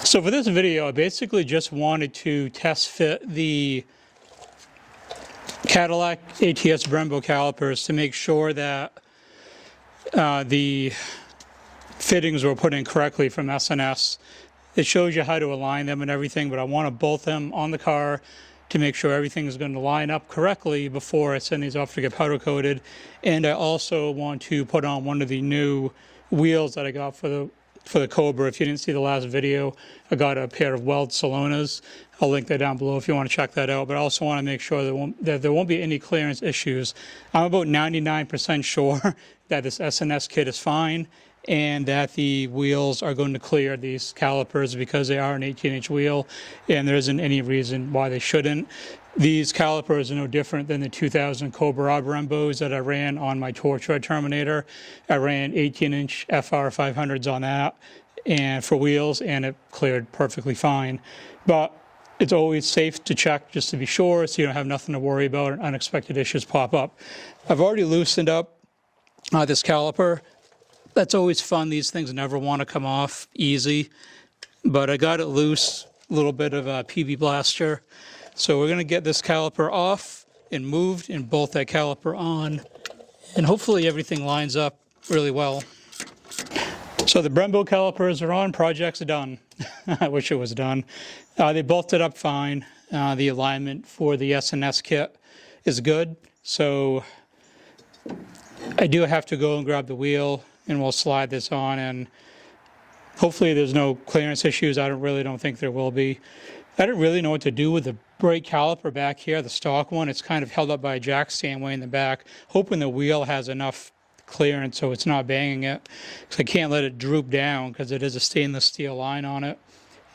So for this video, I basically just wanted to test fit the Cadillac ATS Brembo calipers to make sure that the fittings were put in correctly from S&S. It shows you how to align them and everything, but I want to bolt them on the car to make sure everything is going to line up correctly before I send these off to get powder coated. And I also want to put on one of the new wheels that I got for the Cobra. If you didn't see the last video, I got a pair of Weld Salonas. I'll link that down below if you want to check that out. But I also want to make sure that there won't be any clearance issues. I'm about 99% sure that this S&S kit is fine and that the wheels are going to clear these calipers because they are an 18-inch wheel and there isn't any reason why they shouldn't. These calipers are no different than the 2000 Cobra Brembos that I ran on my Torch Red Terminator. I ran 18-inch FR 500s on that and for wheels, and it cleared perfectly fine. But it's always safe to check just to be sure so you don't have nothing to worry about and unexpected issues pop up. I've already loosened up this caliper. That's always fun. These things never want to come off easy, but I got it loose, a little bit of a PB blaster. So we're going to get this caliper off and moved and bolt that caliper on, and hopefully everything lines up really well. So the Brembo calipers are on, project's done. I wish it was done. They bolted up fine. The alignment for the S&S kit is good. So I do have to go and grab the wheel and we'll slide this on, and hopefully there's no clearance issues. I really don't think there will be. I don't really know what to do with the brake caliper back here, the stock one. It's kind of held up by a jack stand way in the back, hoping the wheel has enough clearance so it's not banging it, because I can't let it droop down because it is a stainless steel line on it,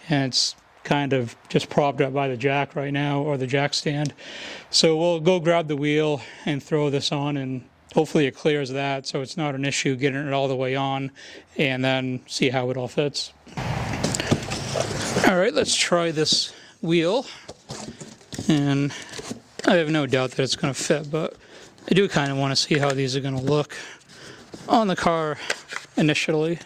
and it's kind of just propped up by the jack right now, or the jack stand. So we'll go grab the wheel and throw this on, and hopefully it clears that so it's not an issue getting it all the way on, and then see how it all fits. All right, let's try this wheel, and I have no doubt that it's going to fit, but I do kind of want to see how these are going to look on the car initially.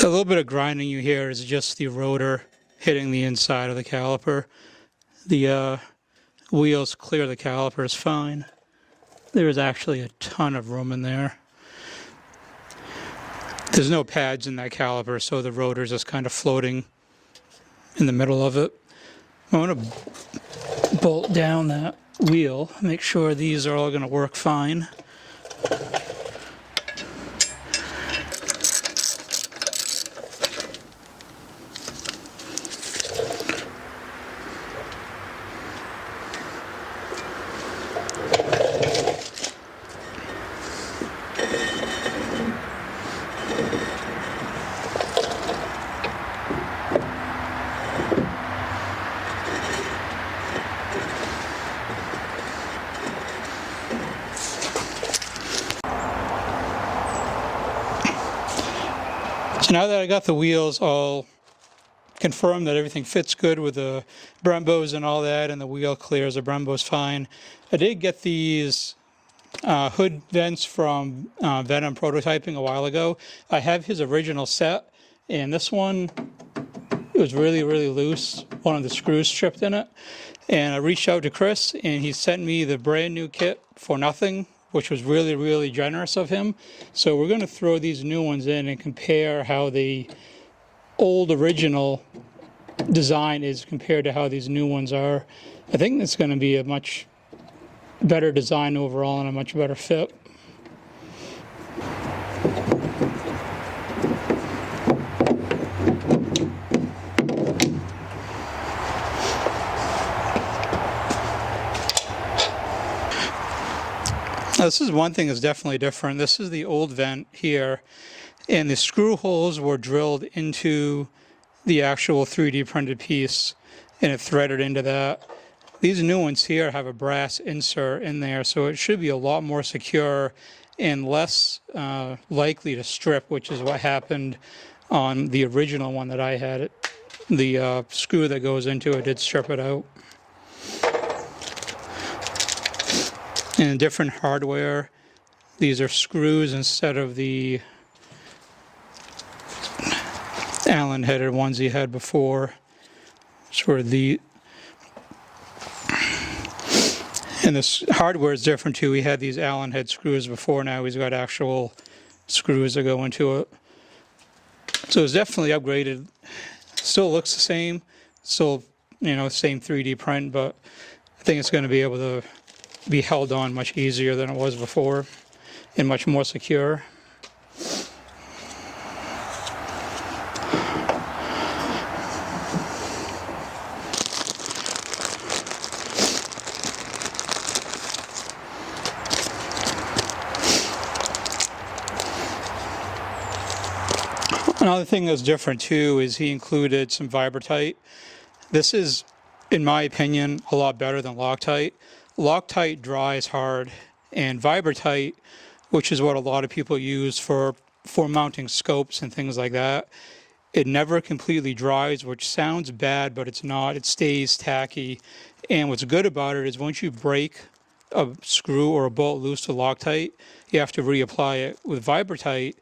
A little bit of grinding you hear is just the rotor hitting the inside of the caliper. The wheels clear the calipers fine. There is actually a ton of room in there. There's no pads in that caliper, so the rotor is just kind of floating in the middle of it. I'm going to bolt down that wheel, make sure these are all going to work fine. So now that I got the wheels all confirmed that everything fits good with the Brembos and all that, and the wheel clears, the Brembo's fine. I did get these hood vents from Venom Prototyping a while ago. I have his original set, and this one, it was really, really loose. One of the screws tripped in it. And I reached out to Chris, and he sent me the brand new kit for nothing, which was really, really generous of him. So we're going to throw these new ones in and compare how the old original design is compared to how these new ones are. I think it's going to be a much better design overall and a much better fit. Now, this is one thing that's definitely different. This is the old vent here, and the screw holes were drilled into the actual 3D printed piece, and it threaded into that. These new ones here have a brass insert in there, so it should be a lot more secure and less likely to strip, which is what happened on the original one that I had. The screw that goes into it did strip it out. And different hardware. These are screws instead of the Allen-headed ones he had before. Sort of the, and this hardware is different too. He had these Allen head screws before. Now he's got actual screws that go into it. So it's definitely upgraded. Still looks the same. Still, same 3D print, but I think it's going to be able to be held on much easier than it was before and much more secure. Another thing that's different too is he included some Vibratite. This is, in my opinion, a lot better than Loctite. Loctite dries hard, and Vibratite, which is what a lot of people use for mounting scopes and things like that, it never completely dries, which sounds bad, but it's not. It stays tacky. And what's good about it is once you break a screw or a bolt loose to Loctite, you have to reapply it. With Vibratite,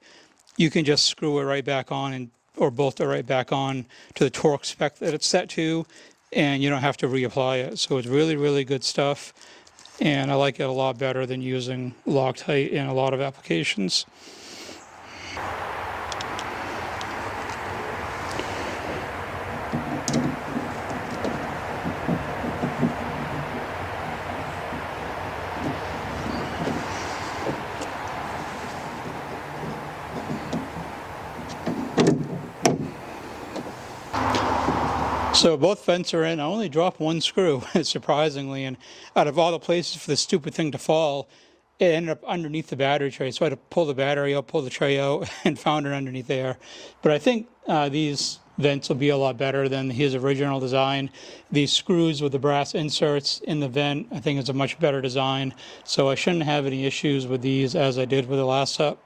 you can just screw it right back on or bolt it right back on to the torque spec that it's set to, and you don't have to reapply it. So it's really, really good stuff, and I like it a lot better than using Loctite in a lot of applications. So both vents are in. I only dropped one screw, surprisingly, and out of all the places for this stupid thing to fall, it ended up underneath the battery tray. So I had to pull the battery out, pull the tray out, and found it underneath there. But I think these vents will be a lot better than his original design. These screws with the brass inserts in the vent, I think is a much better design. So I shouldn't have any issues with these as I did with the last set.